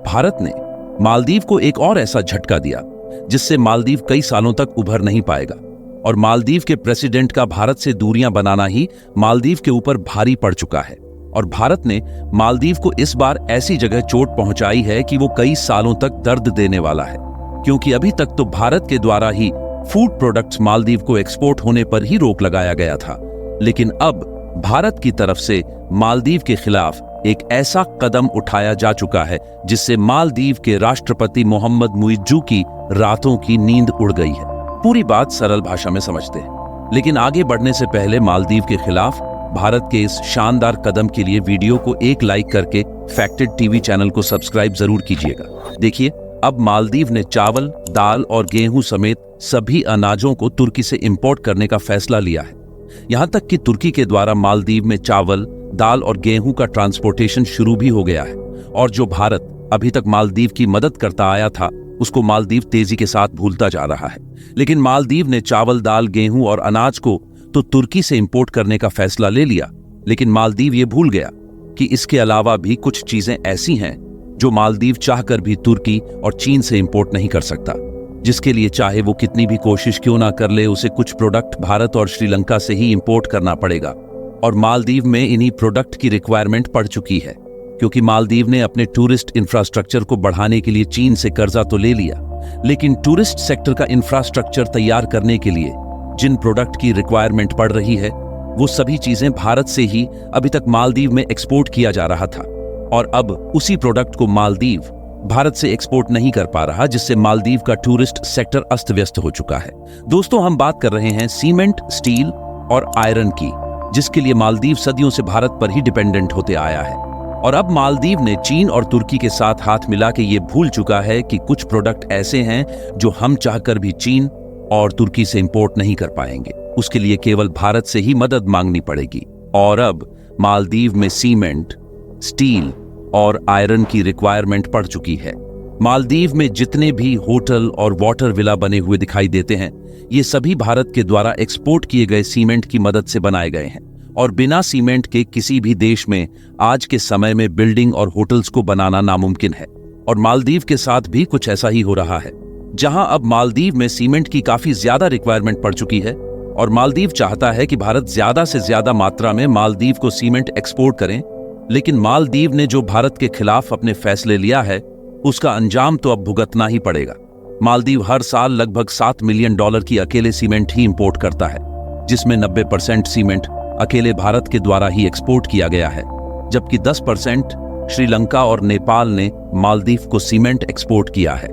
भारत ने मालदीव को एक और ऐसा झटका दिया जिससे मालदीव कई सालों तक उभर नहीं पाएगा, और मालदीव के प्रेसिडेंट का भारत से दूरियां बनाना ही मालदीव के ऊपर भारी पड़ चुका है। और भारत ने मालदीव को इस बार ऐसी जगह चोट पहुंचाई है कि वो कई सालों तक दर्द देने वाला है, क्योंकि अभी तक तो भारत के द्वारा ही फूड प्रोडक्ट्स मालदीव को एक्सपोर्ट होने पर ही रोक लगाया गया था, लेकिन अब भारत की तरफ से मालदीव के खिलाफ एक ऐसा कदम उठाया जा चुका है जिससे मालदीव के राष्ट्रपति मोहम्मद मुइज्जू की रातों की नींद उड़ गई है। पूरी बात सरल भाषा में समझते हैं, लेकिन आगे बढ़ने से पहले मालदीव के खिलाफ भारत के इस शानदार कदम के लिए वीडियो को एक लाइक करके फैक्टेड टीवी चैनल को सब्सक्राइब जरूर कीजिएगा। देखिए, अब मालदीव ने चावल, दाल और गेहूं समेत सभी अनाजों को तुर्की से इंपोर्ट करने का फैसला लिया है। यहां तक कि तुर्की के द्वारा मालदीव में चावल, दाल और गेहूं का ट्रांसपोर्टेशन शुरू भी हो गया है, और जो भारत अभी तक मालदीव की मदद करता आया था उसको मालदीव तेजी के साथ भूलता जा रहा है। लेकिन मालदीव ने चावल, दाल, गेहूं और अनाज को तो तुर्की से इंपोर्ट करने का फैसला ले लिया, लेकिन मालदीव ये भूल गया कि इसके अलावा भी कुछ चीजें ऐसी हैं जो मालदीव चाहकर भी तुर्की और चीन से इंपोर्ट नहीं कर सकता, जिसके लिए चाहे वो कितनी भी कोशिश क्यों ना कर ले, उसे कुछ प्रोडक्ट भारत और श्रीलंका से ही इंपोर्ट करना पड़ेगा। और मालदीव में इन्हीं प्रोडक्ट की रिक्वायरमेंट पड़ चुकी है, क्योंकि मालदीव ने अपने टूरिस्ट इंफ्रास्ट्रक्चर को बढ़ाने के लिए चीन से कर्जा तो ले लिया, लेकिन टूरिस्ट सेक्टर का इंफ्रास्ट्रक्चर तैयार करने के लिए जिन प्रोडक्ट की रिक्वायरमेंट पड़ रही है वो सभी चीजें भारत से ही अभी तक मालदीव में एक्सपोर्ट किया जा रहा था, और अब उसी प्रोडक्ट को मालदीव भारत से एक्सपोर्ट नहीं कर पा रहा, जिससे मालदीव का टूरिस्ट सेक्टर अस्त व्यस्त हो चुका है। दोस्तों, हम बात कर रहे हैं सीमेंट, स्टील और आयरन की, जिसके लिए मालदीव सदियों से भारत पर ही डिपेंडेंट होते आया है। और अब मालदीव ने चीन और तुर्की के साथ हाथ मिला के ये भूल चुका है कि कुछ प्रोडक्ट ऐसे हैं जो हम चाहकर भी चीन और तुर्की से इंपोर्ट नहीं कर पाएंगे, उसके लिए केवल भारत से ही मदद मांगनी पड़ेगी। और अब मालदीव में सीमेंट, स्टील और आयरन की रिक्वायरमेंट पड़ चुकी है। मालदीव में जितने भी होटल और वाटर विला बने हुए दिखाई देते हैं, ये सभी भारत के द्वारा एक्सपोर्ट किए गए सीमेंट की मदद से बनाए गए हैं, और बिना सीमेंट के किसी भी देश में आज के समय में बिल्डिंग और होटल्स को बनाना नामुमकिन है। और मालदीव के साथ भी कुछ ऐसा ही हो रहा है, जहां अब मालदीव में सीमेंट की काफी ज्यादा रिक्वायरमेंट पड़ चुकी है, और मालदीव चाहता है कि भारत ज्यादा से ज्यादा मात्रा में मालदीव को सीमेंट एक्सपोर्ट करें। लेकिन मालदीव ने जो भारत के खिलाफ अपने फैसले लिया है उसका अंजाम तो अब भुगतना ही पड़ेगा। मालदीव हर साल लगभग $7 मिलियन की अकेले सीमेंट ही इंपोर्ट करता है, जिसमें 90% सीमेंट अकेले भारत के द्वारा ही एक्सपोर्ट किया गया है, जबकि 10% श्रीलंका और नेपाल ने मालदीव को सीमेंट एक्सपोर्ट किया है।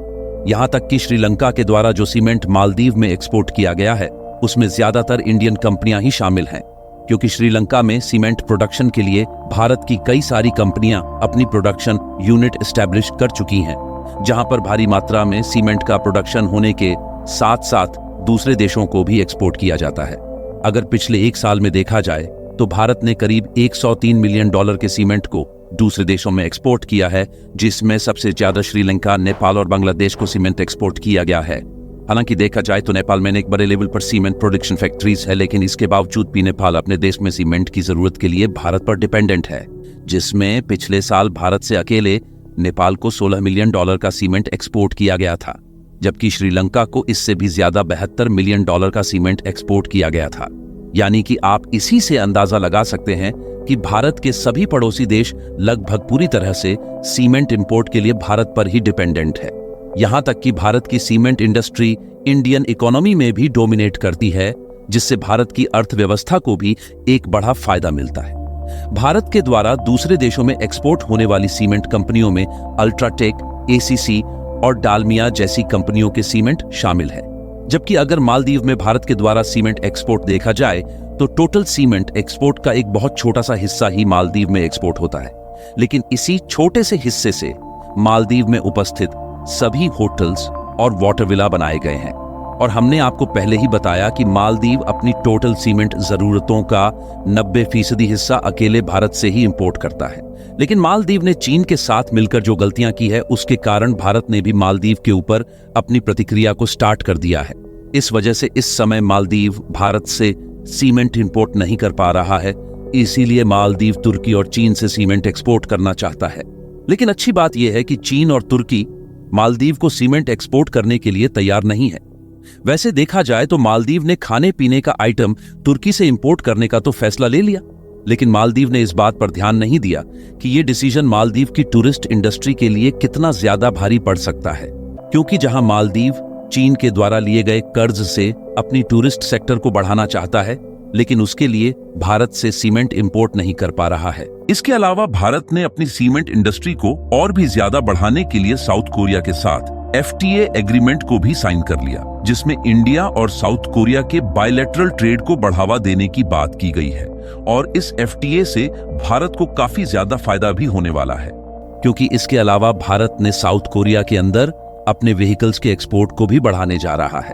यहां तक कि श्रीलंका के द्वारा जो सीमेंट मालदीव में एक्सपोर्ट किया गया है उसमें ज्यादातर इंडियन कंपनियां ही शामिल हैं, क्योंकि श्रीलंका में सीमेंट प्रोडक्शन के लिए भारत की कई सारी कंपनियां अपनी प्रोडक्शन यूनिट एस्टैब्लिश कर चुकी हैं, जहां पर भारी मात्रा में सीमेंट का प्रोडक्शन होने के साथ साथ दूसरे देशों को भी एक्सपोर्ट किया जाता है। अगर पिछले एक साल में देखा जाए तो भारत ने करीब $103 मिलियन के सीमेंट को दूसरे देशों में एक्सपोर्ट किया है, जिसमें सबसे ज्यादा श्रीलंका, नेपाल और बांग्लादेश को सीमेंट एक्सपोर्ट किया गया है। हालांकि देखा जाए तो नेपाल में एक बड़े लेवल पर सीमेंट प्रोडक्शन फैक्ट्रीज है, लेकिन इसके बावजूद भी नेपाल अपने देश में सीमेंट की जरूरत के लिए भारत पर डिपेंडेंट है, जिसमें पिछले साल भारत से अकेले नेपाल को $16 मिलियन का सीमेंट एक्सपोर्ट किया गया था, जबकि श्रीलंका को इससे भी ज्यादा $72 मिलियन का सीमेंट एक्सपोर्ट किया गया था। यानी कि आप इसी से अंदाजा लगा सकते हैं कि भारत के सभी पड़ोसी देश लगभग पूरी तरह से सीमेंट इंपोर्ट के लिए भारत पर ही डिपेंडेंट है। यहां तक कि भारत की सीमेंट इंडस्ट्री इंडियन इकोनॉमी में भी डोमिनेट करती है, जिससे भारत की अर्थव्यवस्था को भी एक बड़ा फायदा मिलता है। भारत के द्वारा दूसरे देशों में एक्सपोर्ट होने वाली सीमेंट कंपनियों में अल्ट्राटेक, एसीसी और डालमिया जैसी कंपनियों के सीमेंट शामिल है, जबकि अगर मालदीव में भारत के द्वारा सीमेंट एक्सपोर्ट देखा जाए तो टोटल सीमेंट एक्सपोर्ट का एक बहुत छोटा सा हिस्सा ही मालदीव में एक्सपोर्ट होता है। लेकिन इसी छोटे से हिस्से से मालदीव में उपस्थित सभी होटल्स और वाटर विला बनाए गए हैं, और हमने आपको पहले ही बताया कि मालदीव अपनी टोटल सीमेंट जरूरतों का 90% हिस्सा अकेले भारत से ही इंपोर्ट करता है। लेकिन मालदीव ने चीन के साथ मिलकर जो गलतियां की है उसके कारण भारत ने भी मालदीव के ऊपर अपनी प्रतिक्रिया को स्टार्ट कर दिया है। इस वजह से इस समय मालदीव भारत से सीमेंट इंपोर्ट नहीं कर पा रहा है, इसीलिए मालदीव तुर्की और चीन से सीमेंट एक्सपोर्ट करना चाहता है। लेकिन अच्छी बात यह है कि चीन और तुर्की मालदीव को सीमेंट एक्सपोर्ट करने के लिए तैयार नहीं है। वैसे देखा जाए तो मालदीव ने खाने पीने का आइटम तुर्की से इंपोर्ट करने का तो फैसला ले लिया, लेकिन मालदीव ने इस बात पर ध्यान नहीं दिया कि यह डिसीजन मालदीव की टूरिस्ट इंडस्ट्री के लिए कितना ज्यादा भारी पड़ सकता है, क्योंकि जहां मालदीव चीन के द्वारा लिए गए कर्ज से अपनी टूरिस्ट सेक्टर को बढ़ाना चाहता है, लेकिन उसके लिए भारत से सीमेंट इंपोर्ट नहीं कर पा रहा है। इसके अलावा भारत ने अपनी सीमेंट इंडस्ट्री को और भी ज्यादा बढ़ाने के लिए साउथ कोरिया के साथ FTA एग्रीमेंट को भी साइन कर लिया, जिसमें इंडिया और साउथ कोरिया के बायलैटरल ट्रेड को बढ़ावा देने की बात की गई है। और इस FTA से भारत को काफी ज्यादा फायदा भी होने वाला है, क्योंकि इसके अलावा भारत ने साउथ कोरिया के अंदर अपने व्हीकल्स के एक्सपोर्ट को भी बढ़ाने जा रहा है।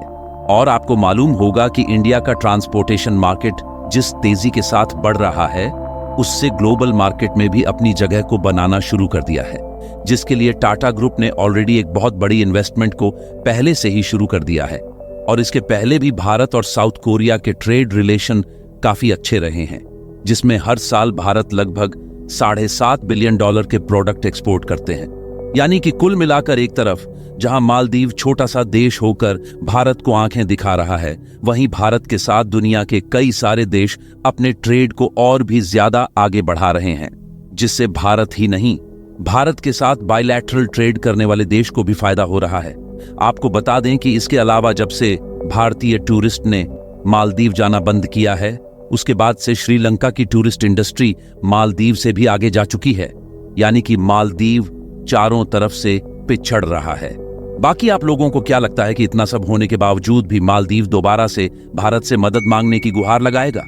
और आपको मालूम होगा कि इंडिया का ट्रांसपोर्टेशन मार्केट जिस तेजी के साथ बढ़ रहा है, उससे ग्लोबल मार्केट में भी अपनी जगह को बनाना शुरू कर दिया है, जिसके लिए टाटा ग्रुप ने ऑलरेडी एक बहुत बड़ी इन्वेस्टमेंट को पहले से ही शुरू कर दिया है। और इसके पहले भी भारत और साउथ कोरिया के ट्रेड रिलेशन काफी अच्छे रहे हैं, जिसमें हर साल भारत लगभग $7.5 बिलियन के प्रोडक्ट एक्सपोर्ट करते हैं। यानी कि कुल मिलाकर एक तरफ जहां मालदीव छोटा सा देश होकर भारत को आंखें दिखा रहा है, वहीं भारत के साथ दुनिया के कई सारे देश अपने ट्रेड को और भी ज्यादा आगे बढ़ा रहे हैं, जिससे भारत ही नहीं, भारत के साथ बायलैटरल ट्रेड करने वाले देश को भी फायदा हो रहा है। आपको बता दें कि इसके अलावा जब से भारतीय टूरिस्ट ने मालदीव जाना बंद किया है, उसके बाद से श्रीलंका की टूरिस्ट इंडस्ट्री मालदीव से भी आगे जा चुकी है। यानी कि मालदीव चारों तरफ से पिछड़ रहा है। बाकी आप लोगों को क्या लगता है कि इतना सब होने के बावजूद भी मालदीव दोबारा से भारत से मदद मांगने की गुहार लगाएगा?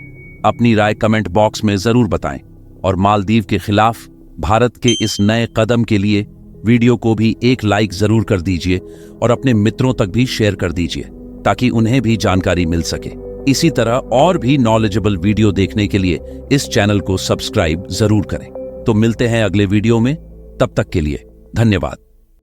अपनी राय कमेंट बॉक्स में जरूर बताएं। और मालदीव के खिलाफ भारत के इस नए कदम के लिए वीडियो को भी एक लाइक जरूर कर दीजिए और अपने मित्रों तक भी शेयर कर दीजिए, ताकि उन्हें भी जानकारी मिल सके। इसी तरह और भी नॉलेजेबल वीडियो देखने के लिए इस चैनल को सब्सक्राइब जरूर करें। तो मिलते हैं अगले वीडियो में, तब तक के लिए धन्यवाद।